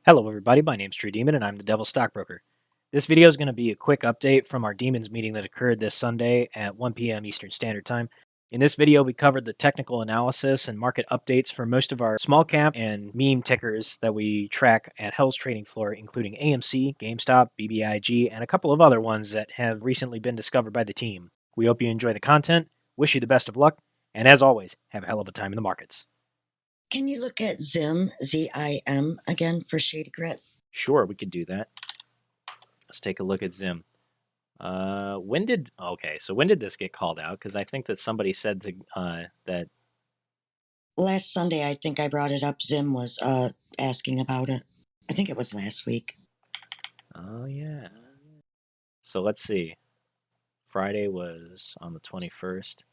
Hello everybody, my name's True Demon and I'm the Devil Stockbroker. This video is going to be a quick update from our Demons meeting that occurred this Sunday at 1 p.m. Eastern Standard Time. In this video, we covered the technical analysis and market updates for most of our small cap and meme tickers that we track at Hell's Trading Floor, including AMC, GameStop, BBIG, and a couple of other ones that have recently been discovered by the team. We hope you enjoy the content, wish you the best of luck, and as always, have a hell of a time in the markets. Can you look at Zim, Z-I-M, again for Shady Grit? Sure, we could do that. Let's take a look at Zim. When did this get called out? Because I think that somebody said that. Last Sunday, I think I brought it up. Zim was asking about it. I think it was last week. Oh yeah. So let's see. Friday was on the 21st,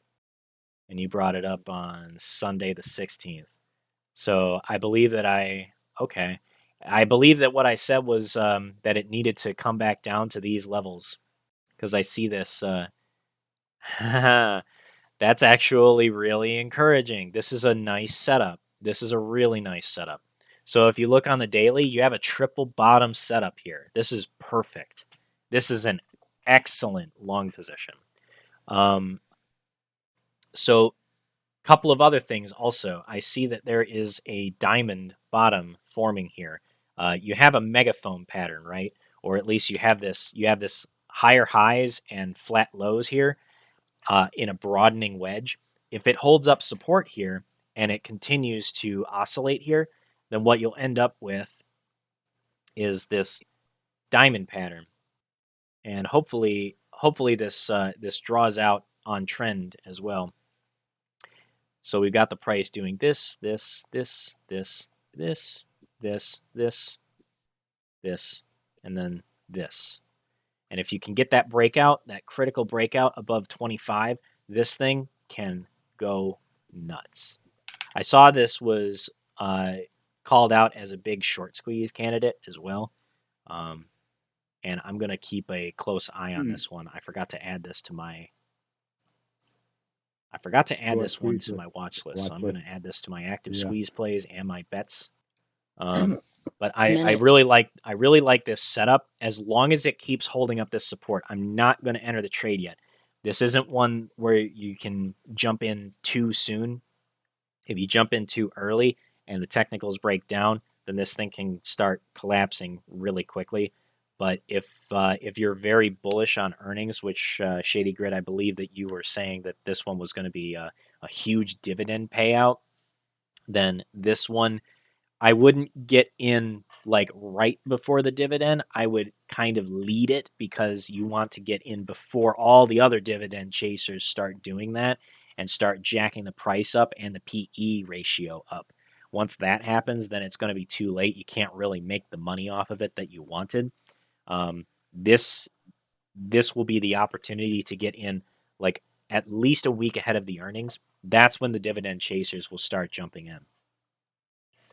and you brought it up on Sunday the 16th. So I believe that I believe that what I said was that it needed to come back down to these levels because I see this. That's actually really encouraging. This is a nice setup. This is a really nice setup. So if you look on the daily, you have a triple bottom setup here. This is perfect. This is an excellent long position. So couple of other things also. I see that there is a diamond bottom forming here. You have a megaphone pattern, right? Or at least you have this higher highs and flat lows here in a broadening wedge. If it holds up support here and it continues to oscillate here, then what you'll end up with is this diamond pattern. And hopefully this draws out on trend as well. So we've got the price doing this, and then this. And if you can get that breakout, that critical breakout above 25, this thing can go nuts. I saw this was called out as a big short squeeze candidate as well. And I'm going to keep a close eye on this one. I forgot to add this to my one to my watch list, so I'm going to add this to my active squeeze plays and my bets. But I really like this setup. As long as it keeps holding up this support, I'm not going to enter the trade yet. This isn't one where you can jump in too soon. If you jump in too early and the technicals break down, then this thing can start collapsing really quickly. But if you're very bullish on earnings, which Shady Grid, I believe that you were saying that this one was going to be a huge dividend payout, then this one, I wouldn't get in like right before the dividend. I would kind of lead it because you want to get in before all the other dividend chasers start doing that and start jacking the price up and the PE ratio up. Once that happens, then it's going to be too late. You can't really make the money off of it that you wanted. This will be the opportunity to get in like at least a week ahead of the earnings. That's when the dividend chasers will start jumping in.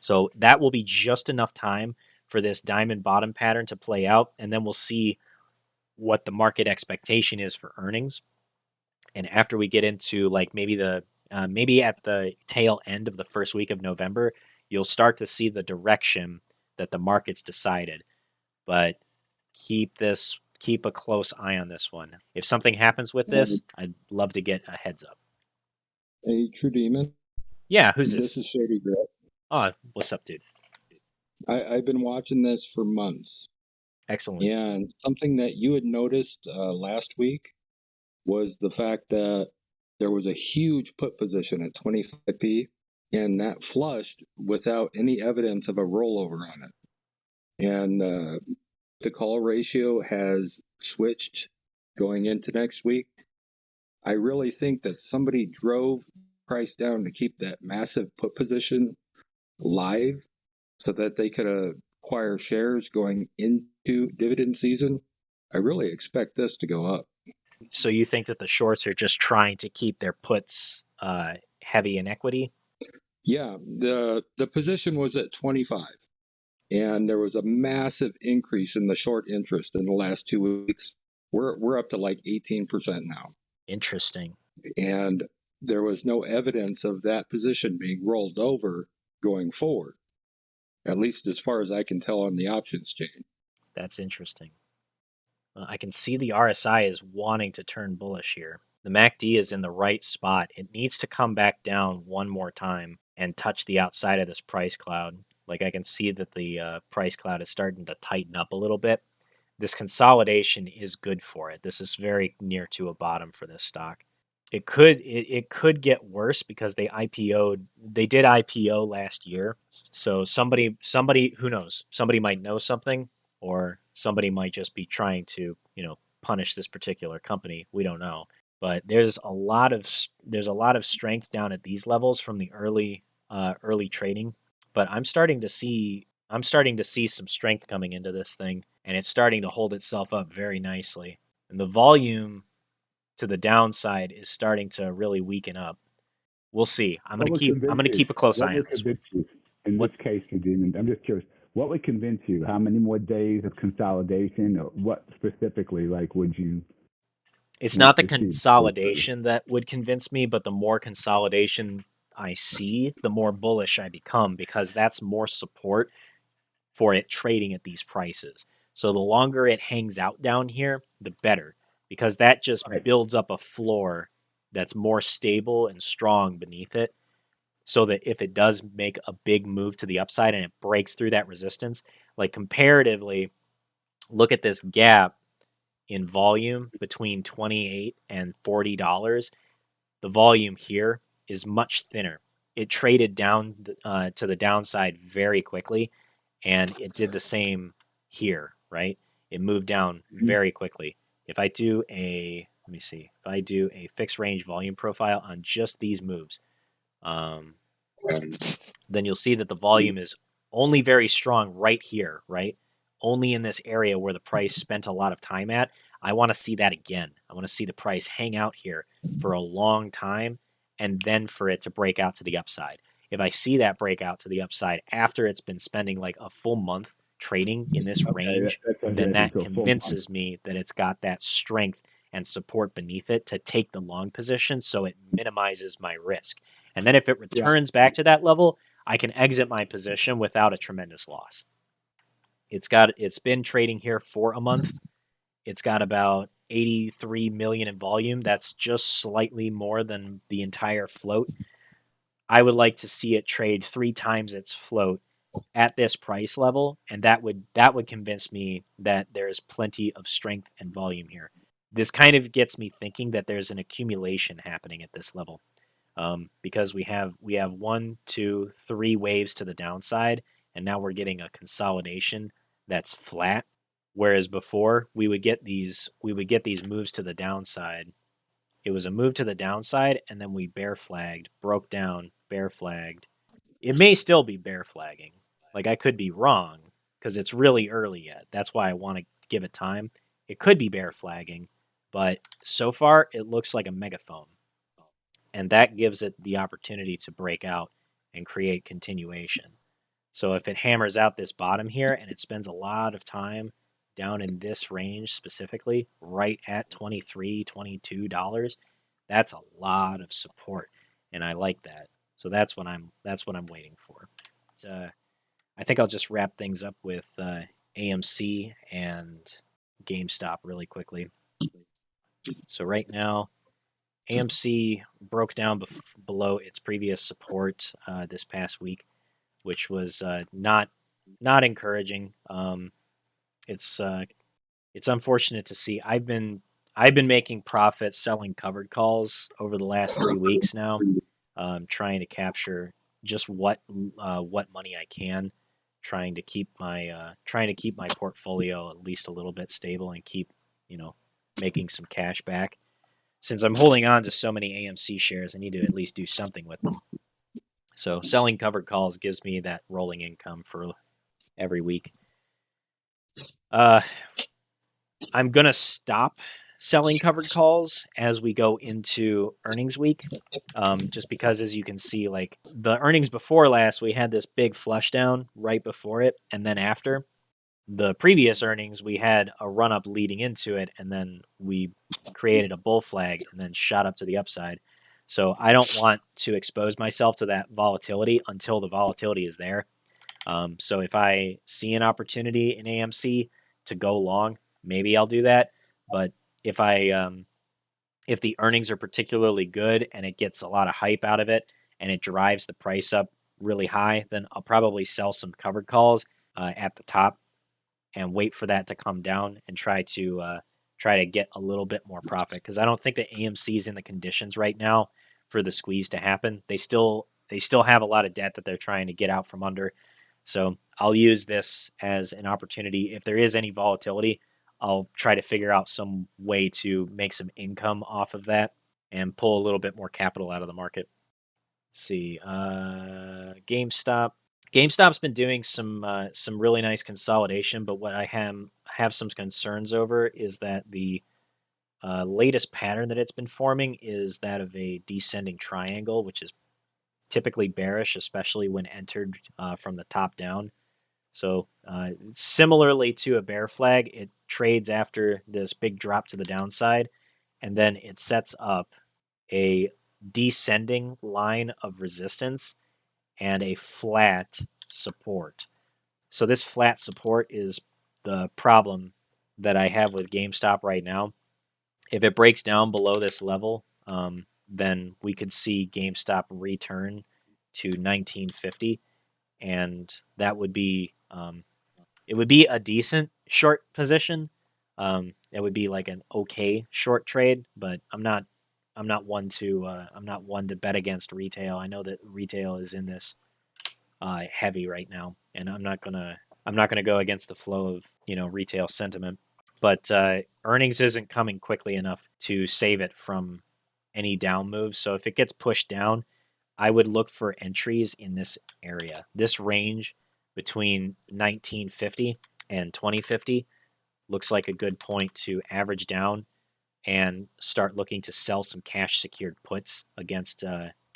So that will be just enough time for this diamond bottom pattern to play out, and then we'll see what the market expectation is for earnings. And after we get into like maybe at the tail end of the first week of November, you'll start to see the direction that the market's decided. But keep a close eye on this one. If something happens with this, I'd love to get a heads up. Hey, True Demon. Yeah, who's this? This is Shady Grit. Oh, what's up, dude? I've been watching this for months. Excellent. And something that you had noticed last week was the fact that there was a huge put position at 25p, and that flushed without any evidence of a rollover on it. And the call ratio has switched going into next week. I really think that somebody drove price down to keep that massive put position live so that they could acquire shares going into dividend season. I really expect this to go up. So you think that the shorts are just trying to keep their puts heavy in equity? Yeah, the position was at 25, and there was a massive increase in the short interest in the last 2 weeks. We're up to like 18% now. Interesting. And there was no evidence of that position being rolled over going forward. at least as far as I can tell on the options chain. That's interesting. I can see the RSI is wanting to turn bullish here. The MACD is in the right spot. It needs to come back down one more time and touch the outside of this price cloud. Like I can see that the price cloud is starting to tighten up a little bit. This consolidation is good for it. This is very near to a bottom for this stock. It could get worse because they did IPO last year. So somebody who knows, somebody might know something, or somebody might just be trying to, punish this particular company. We don't know. But there's a lot of strength down at these levels from the early trading. But I'm starting to see some strength coming into this thing, and it's starting to hold itself up very nicely. And the volume to the downside is starting to really weaken up. We'll see. I'm going to keep a close eye on this. In this case, Eugene, I'm just curious, what would convince you? How many more days of consolidation, or what specifically, would you? It's not the consolidation that would convince me, but the more consolidation I see, the more bullish I become, because that's more support for it trading at these prices. So the longer it hangs out down here, the better, because that just builds up a floor that's more stable and strong beneath it, so that if it does make a big move to the upside and it breaks through that resistance, like comparatively, look at this gap in volume between $28 and $40. The volume here is much thinner. It traded down to the downside very quickly, and it did the same here, right? It moved down very quickly. If I do a fixed range volume profile on just these moves, then you'll see that the volume is only very strong right here, right? Only in this area where the price spent a lot of time at. I want to see that again. I want to see the price hang out here for a long time, and then for it to break out to the upside. If I see that break out to the upside after it's been spending like a full month trading in this range, then that convinces me that it's got that strength and support beneath it to take the long position, so it minimizes my risk. And then if it returns back to that level, I can exit my position without a tremendous loss. It's been trading here for a month. It's got about 83 million in volume. That's just slightly more than the entire float. I would like to see it trade 3 times its float at this price level, and that would convince me that there is plenty of strength and volume here. This kind of gets me thinking that there's an accumulation happening at this level, because we have 1, 2, 3 waves to the downside, and now we're getting a consolidation that's flat. Whereas before we would get these moves to the downside. It was a move to the downside, and then we bear flagged, broke down, bear flagged. It may still be bear flagging. Like, I could be wrong because it's really early yet. That's why I want to give it time. It could be bear flagging, but so far it looks like a megaphone. And that gives it the opportunity to break out and create continuation. So if it hammers out this bottom here and it spends a lot of time down in this range specifically, right at $23, $22, that's a lot of support, and I like that. So that's what I'm waiting for. I think I'll just wrap things up with AMC and GameStop really quickly. So right now, AMC broke down below its previous support this past week, which was not encouraging. It's unfortunate to see. I've been making profits selling covered calls over the last 3 weeks now, trying to capture just what money I can, trying to keep my portfolio at least a little bit stable and keep making some cash back. Since I'm holding on to so many AMC shares, I need to at least do something with them. So selling covered calls gives me that rolling income for every week. I'm going to stop selling covered calls as we go into earnings week, just because, as you can see, like the earnings before last, we had this big flush down right before it, and then after. The previous earnings, we had a run-up leading into it, and then we created a bull flag and then shot up to the upside. So I don't want to expose myself to that volatility until the volatility is there. So if I see an opportunity in AMC to go long, maybe I'll do that. But if if the earnings are particularly good and it gets a lot of hype out of it and it drives the price up really high, then I'll probably sell some covered calls at the top and wait for that to come down and try to get a little bit more profit, because I don't think that AMC is in the conditions right now for the squeeze to happen. They still have a lot of debt that they're trying to get out from under. So I'll use this as an opportunity. If there is any volatility, I'll try to figure out some way to make some income off of that and pull a little bit more capital out of the market. Let's see, GameStop. GameStop's been doing some really nice consolidation, but what I have some concerns over is that the latest pattern that it's been forming is that of a descending triangle, which is typically bearish, especially when entered from the top down. So similarly to a bear flag, it trades after this big drop to the downside, and then it sets up a descending line of resistance and a flat support. So this flat support is the problem that I have with GameStop right now. If it breaks down below this level, then we could see GameStop return to 1950, and that would be it would be a decent short position. It would be like an okay short trade, but I'm not one to bet against retail. I know that retail is in this heavy right now, and I'm not gonna go against the flow of retail sentiment. But earnings isn't coming quickly enough to save it from any down moves. So if it gets pushed down, I would look for entries in this area. This range between 1950 and 2050 looks like a good point to average down and start looking to sell some cash secured puts against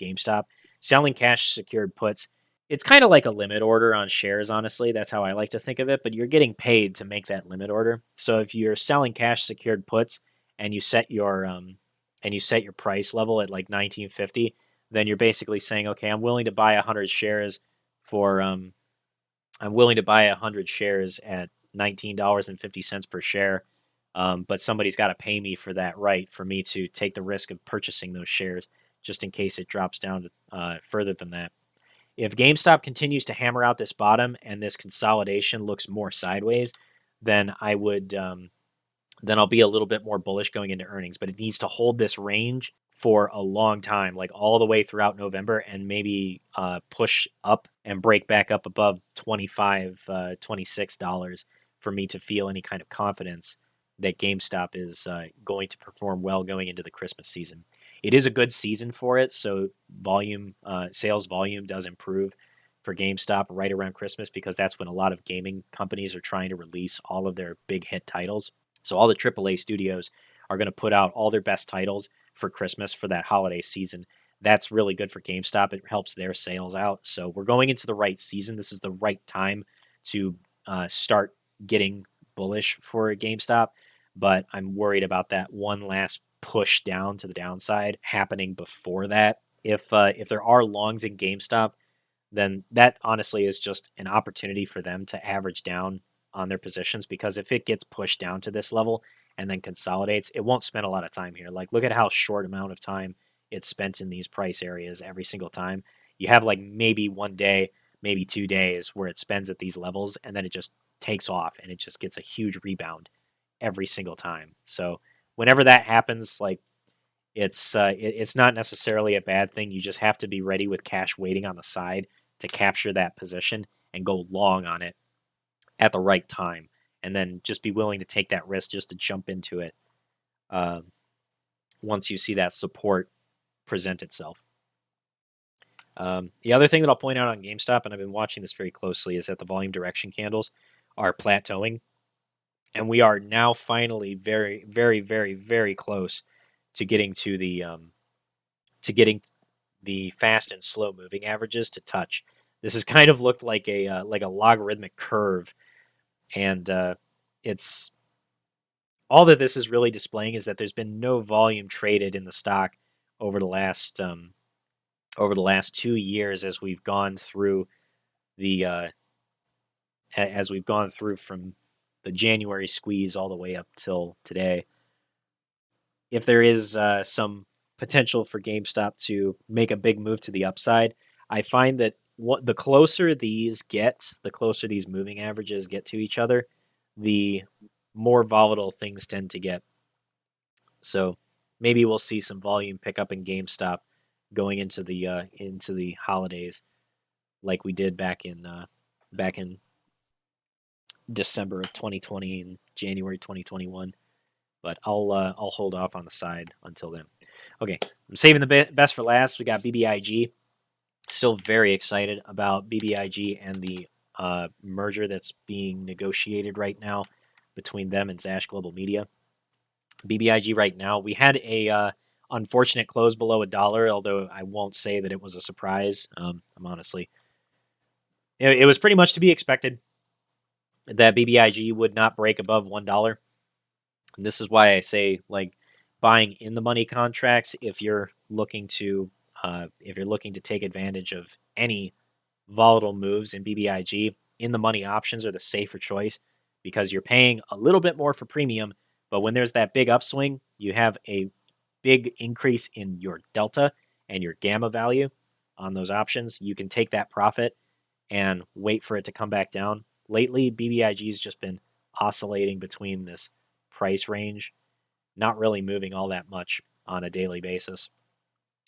GameStop. Selling cash secured puts, it's kind of like a limit order on shares, honestly. That's how I like to think of it, but you're getting paid to make that limit order. So if you're selling cash secured puts and you set your price level at like 1950, then you're basically saying, okay, I'm willing to buy 100 shares for I'm willing to buy 100 shares at $19.50 per share. But somebody's got to pay me for that right for me to take the risk of purchasing those shares just in case it drops down further than that. If GameStop continues to hammer out this bottom and this consolidation looks more sideways, then I would then I'll be a little bit more bullish going into earnings. But it needs to hold this range for a long time, like all the way throughout November, and maybe push up and break back up above $25, $26 for me to feel any kind of confidence that GameStop is going to perform well going into the Christmas season. It is a good season for it, so sales volume does improve for GameStop right around Christmas, because that's when a lot of gaming companies are trying to release all of their big hit titles. So all the AAA studios are going to put out all their best titles for Christmas for that holiday season. That's really good for GameStop. It helps their sales out. So we're going into the right season. This is the right time to start getting bullish for GameStop, but I'm worried about that one last push down to the downside happening before that. If there are longs in GameStop, then that honestly is just an opportunity for them to average down on their positions, because if it gets pushed down to this level and then consolidates, it won't spend a lot of time here. Like, look at how short amount of time it's spent in these price areas every single time. You have like maybe 1 day, maybe 2 days where it spends at these levels, and then it just takes off and it just gets a huge rebound every single time. So whenever that happens, like, it's not necessarily a bad thing. You just have to be ready with cash waiting on the side to capture that position and go long on it at the right time, and then just be willing to take that risk just to jump into it once you see that support present itself. The other thing that I'll point out on GameStop, and I've been watching this very closely, is that the volume direction candles are plateauing, and we are now finally very, very, very, very close to getting to the fast and slow moving averages to touch. This has kind of looked like a logarithmic curve. And it's all that this is really displaying is that there's been no volume traded in the stock over the last 2 years as we've gone through the as we've gone through from the January squeeze all the way up till today. If there is some potential for GameStop to make a big move to the upside, I find that the closer these moving averages get to each other, the more volatile things tend to get. So maybe we'll see some volume pick up in GameStop going into the holidays, like we did back in December of 2020 and January 2021. But I'll hold off on the side until then. Okay, I'm saving the best for last. We got BBIG. Still very excited about BBIG and the merger that's being negotiated right now between them and Zash Global Media. BBIG right now, we had a unfortunate close below $1, although I won't say that it was a surprise. I'm honestly, it was pretty much to be expected that BBIG would not break above $1. And this is why I say, like, buying in the money contracts, if you're looking to take advantage of any volatile moves in BBIG, in the money options are the safer choice because you're paying a little bit more for premium, but when there's that big upswing, you have a big increase in your delta and your gamma value on those options. You can take that profit and wait for it to come back down. Lately, BBIG has just been oscillating between this price range, not really moving all that much on a daily basis.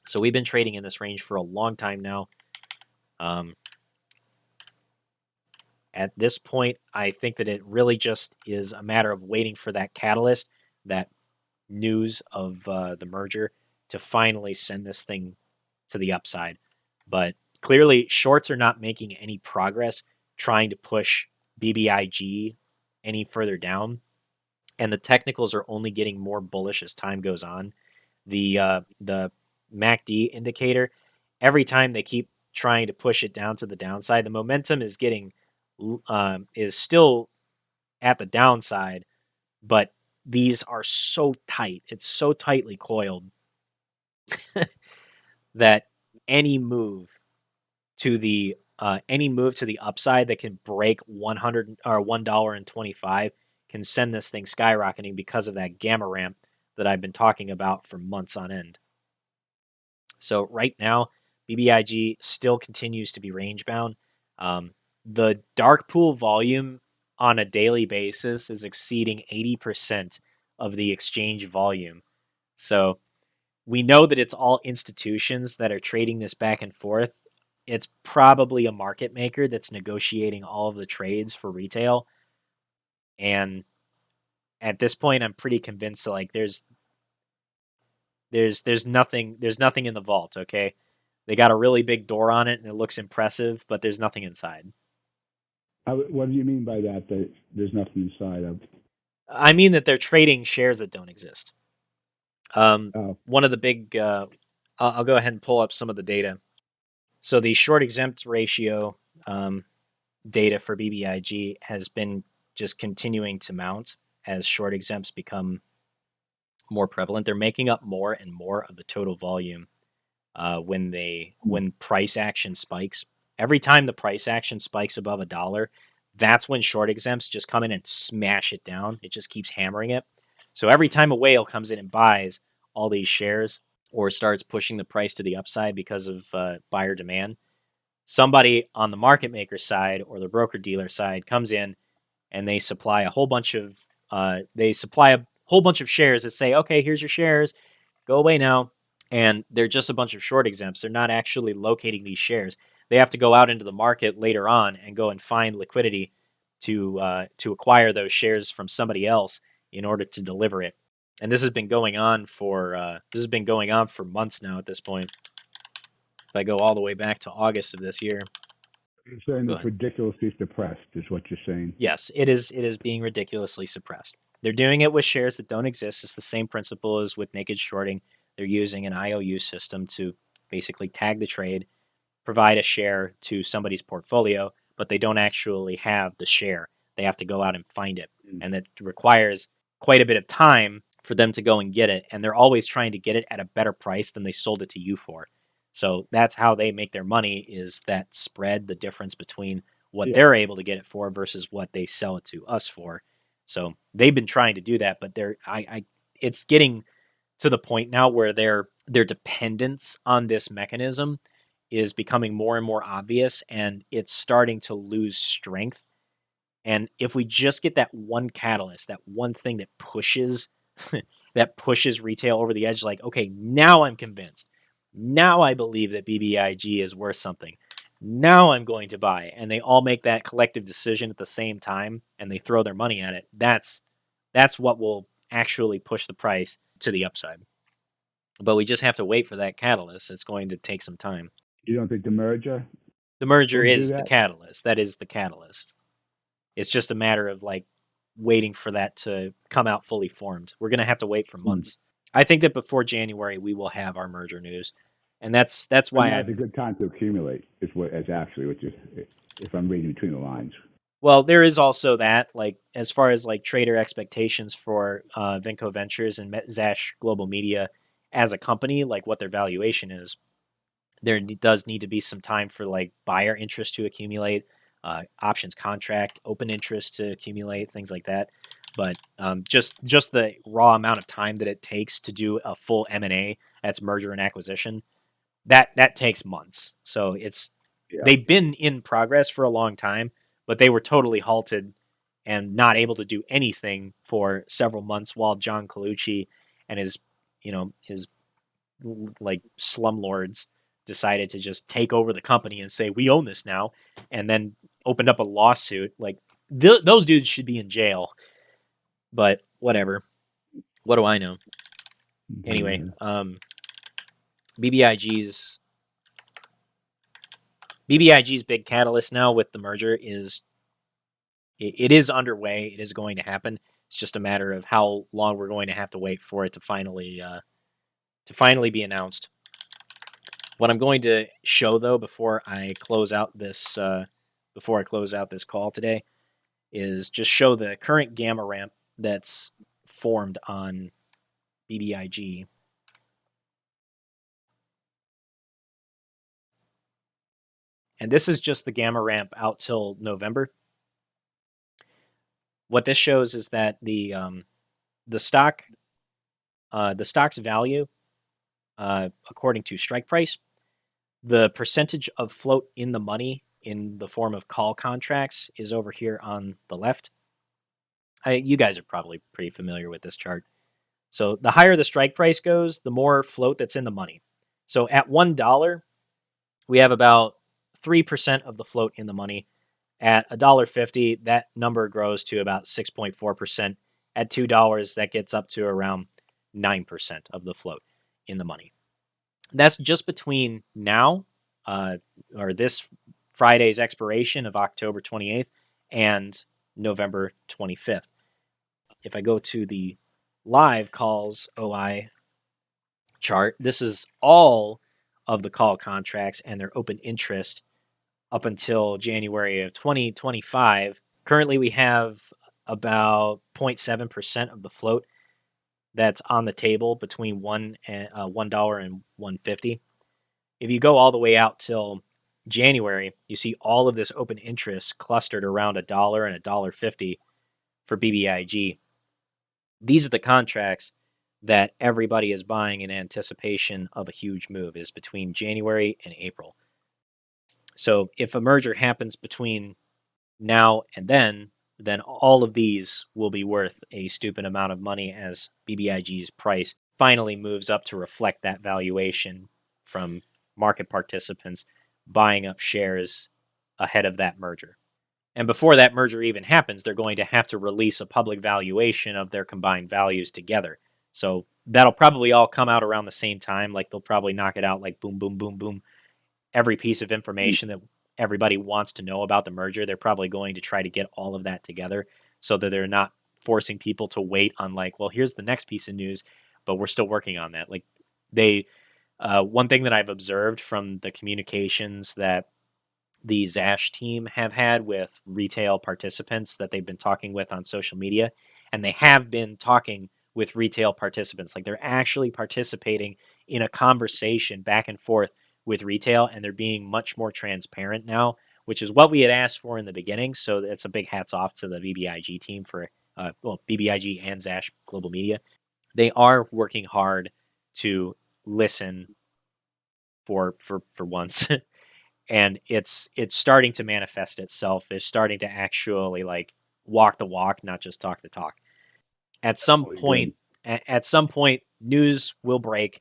So we've been trading in this range for a long time now. At this point, I think that it really just is a matter of waiting for that catalyst, that news of the merger, to finally send this thing to the upside. But clearly, shorts are not making any progress trying to push BBIG any further down. And the technicals are only getting more bullish as time goes on. The MACD indicator, every time they keep trying to push it down to the downside, the momentum is still at the downside, but these are so tight. It's so tightly coiled that any move to the upside that can break 100 or $1.25 can send this thing skyrocketing because of that gamma ramp that I've been talking about for months on end. So right now, BBIG still continues to be range bound. The dark pool volume on a daily basis is exceeding 80% of the exchange volume. So we know that it's all institutions that are trading this back and forth. It's probably a market maker that's negotiating all of the trades for retail. And at this point, I'm pretty convinced that, like, there's nothing in the vault. Okay, they got a really big door on it and it looks impressive, but there's nothing inside. What do you mean by that? That there's nothing inside of? I mean that they're trading shares that don't exist. One of the big, I'll go ahead and pull up some of the data. So the short exempt ratio data for BBIG has been just continuing to mount as short exempts become more prevalent. They're making up more and more of the total volume when price action spikes. Every time the price action spikes above $1, that's when short exempts just come in and smash it down. It just keeps hammering it. So every time a whale comes in and buys all these shares or starts pushing the price to the upside because of buyer demand, somebody on the market maker side or the broker dealer side comes in and they supply a whole bunch of shares that say, okay, here's your shares, go away now. And they're just a bunch of short exempts. They're not actually locating these shares. They have to go out into the market later on and go and find liquidity to acquire those shares from somebody else in order to deliver it. And this has been going on for months now at this point. If I go all the way back to August of this year. You're saying it's ridiculously suppressed, is what you're saying. Yes, it is being ridiculously suppressed. They're doing it with shares that don't exist. It's the same principle as with naked shorting. They're using an IOU system to basically tag the trade, provide a share to somebody's portfolio, but they don't actually have the share. They have to go out and find it. And that requires quite a bit of time for them to go and get it. And they're always trying to get it at a better price than they sold it to you for. So that's how they make their money, is that spread, the difference between what they're able to get it for versus what they sell it to us for. So they've been trying to do that, but it's getting to the point now where their dependence on this mechanism is becoming more and more obvious, and it's starting to lose strength. And if we just get that one catalyst, that one thing that pushes that pushes retail over the edge, like, okay, now I'm convinced. Now I believe that BBIG is worth something. Now I'm going to buy. And they all make that collective decision at the same time, and they throw their money at it. That's what will actually push the price to the upside. But we just have to wait for that catalyst. It's going to take some time. You don't think the merger? The merger will do is the that? catalyst. That is the catalyst. It's just a matter of like waiting for that to come out fully formed. We're going to have to wait for months. I think that before January we will have our merger news, and that's why Now's a good time to accumulate. Is actually what if I'm reading between the lines. Well, there is also that, like, as far as like trader expectations for Vinco Ventures and Zash Global Media as a company, like what their valuation is, there does need to be some time for like buyer interest to accumulate, options contract, open interest to accumulate, things like that. But just the raw amount of time that it takes to do a full M&A, that's merger and acquisition, that takes months. So they've been in progress for a long time, but they were totally halted and not able to do anything for several months while John Colucci and his like slumlords decided to just take over the company and say, we own this now, and then opened up a lawsuit. Like those dudes should be in jail, but whatever. What do I know? Anyway, BBIG's big catalyst now with the merger is it is underway. It is going to happen. It's just a matter of how long we're going to have to wait for it to finally be announced. What I'm going to show though before I close out this call today is just show the current gamma ramp that's formed on BBIG. And this is just the gamma ramp out till November. What this shows is that the stock's value, according to strike price, the percentage of float in the money in the form of call contracts is over here on the left. You guys are probably pretty familiar with this chart. So the higher the strike price goes, the more float that's in the money. So at $1, we have about 3% of the float in the money. At $1.50, that number grows to about 6.4%. At $2, that gets up to around 9% of the float in the money. That's just between now, or this Friday's expiration of October 28th and November 25th. If I go to the live calls OI chart, this is all of the call contracts and their open interest up until January of 2025. Currently, we have about 0.7% of the float that's on the table between $1 and $1.50. If you go all the way out till January, you see all of this open interest clustered around $1 and $1.50 for BBIG. These are the contracts that everybody is buying in anticipation of a huge move, is between January and April. So if a merger happens between now and then all of these will be worth a stupid amount of money as BBIG's price finally moves up to reflect that valuation from market participants buying up shares ahead of that merger. And before that merger even happens, they're going to have to release a public valuation of their combined values together. So that'll probably all come out around the same time. Like they'll probably knock it out like boom, boom, boom, boom. Every piece of information that everybody wants to know about the merger, they're probably going to try to get all of that together so that they're not forcing people to wait on like, well, here's the next piece of news, but we're still working on that. Like one thing that I've observed from the communications that the Zash team have had with retail participants that they've been talking with on social media, and they have been talking with retail participants. Like they're actually participating in a conversation back and forth with retail, and they're being much more transparent now which is what we had asked for in the beginning. So it's a big hats off to the BBIG team for, BBIG and Zash Global Media. They are working hard to listen for once. And it's starting to manifest itself. It's starting to actually like walk the walk, not just talk the talk. At some point, news will break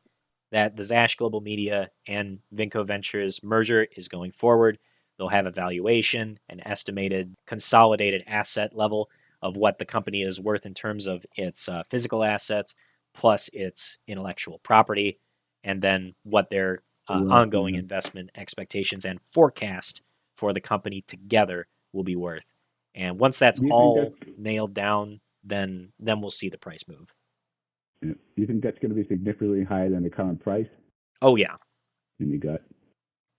that the Zash Global Media and Vinco Ventures merger is going forward. They'll have a valuation, an estimated consolidated asset level of what the company is worth in terms of its physical assets, plus its intellectual property, and then what their ongoing investment expectations and forecast for the company together will be worth. And once that's all nailed down, then we'll see the price move. Do you think that's going to be significantly higher than the current price? Oh yeah. In your gut.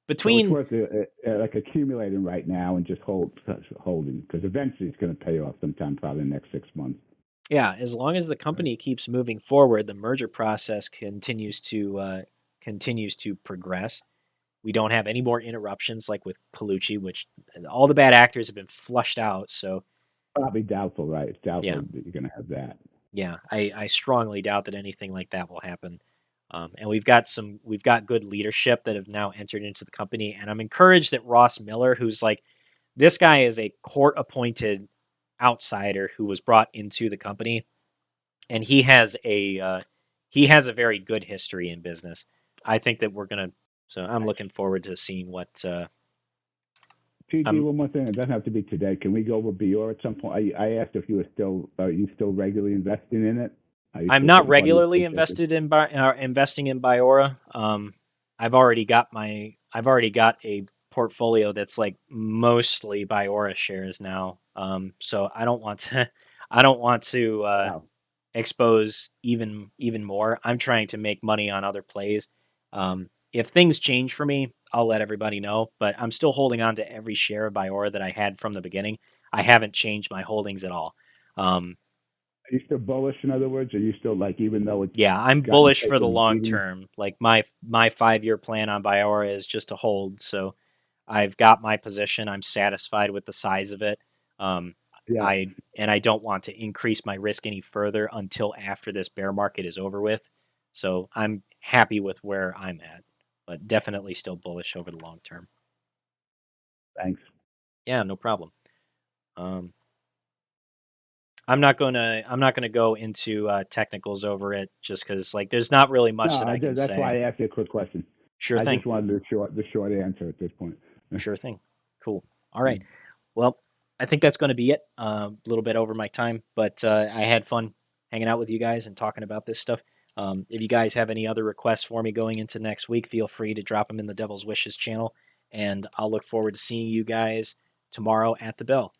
Between so it's worth like accumulating right now and just holding, because eventually it's going to pay off sometime, probably in the next 6 months. Yeah, as long as the company keeps moving forward, the merger process continues to progress. We don't have any more interruptions like with Colucci, which all the bad actors have been flushed out. So probably doubtful, right? It's doubtful that you're going to have that. Yeah, I strongly doubt that anything like that will happen. And we've got good leadership that have now entered into the company, and I'm encouraged that Ross Miller, who's like, this guy is a court-appointed outsider who was brought into the company, and he has a very good history in business. I think that so I'm looking forward to seeing what. PG, one more thing. It doesn't have to be today. Can we go over BIOR at some point? I asked if you were are you still regularly investing in it? I'm not regularly investing in BIOR. I've already got a portfolio that's like mostly BIOR shares now. So I don't want to expose even more. I'm trying to make money on other plays. If things change for me, I'll let everybody know, but I'm still holding on to every share of BIOR that I had from the beginning. I haven't changed my holdings at all. Are you still bullish, in other words? Are you still like, even though it's... Yeah, I'm bullish for the long term. Like my 5-year plan on BIOR is just to hold. So I've got my position. I'm satisfied with the size of it. I don't want to increase my risk any further until after this bear market is over with. So I'm happy with where I'm at, but definitely still bullish over the long term. Thanks. Yeah, no problem. I'm not gonna go into technicals over it just because like there's not really much that I can say. That's why I asked you a quick question. Sure thing. I just wanted the short answer at this point. Sure thing. Cool. All right. Well, I think that's going to be it. A little bit over my time, but I had fun hanging out with you guys and talking about this stuff. If you guys have any other requests for me going into next week, feel free to drop them in the Devil's Wishes channel, and I'll look forward to seeing you guys tomorrow at the bell,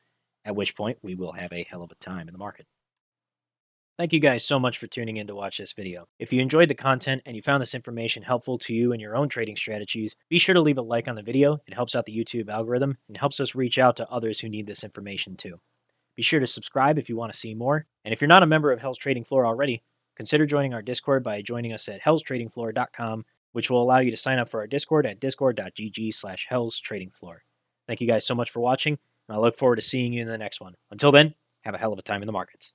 at which point we will have a hell of a time in the market. Thank you guys so much for tuning in to watch this video. If you enjoyed the content and you found this information helpful to you in your own trading strategies, be sure to leave a like on the video. It helps out the YouTube algorithm and helps us reach out to others who need this information too. Be sure to subscribe if you want to see more. And if you're not a member of Hell's Trading Floor already, consider joining our Discord by joining us at hellstradingfloor.com, which will allow you to sign up for our Discord at discord.gg/hellstradingfloor. Thank you guys so much for watching, and I look forward to seeing you in the next one. Until then, have a hell of a time in the markets.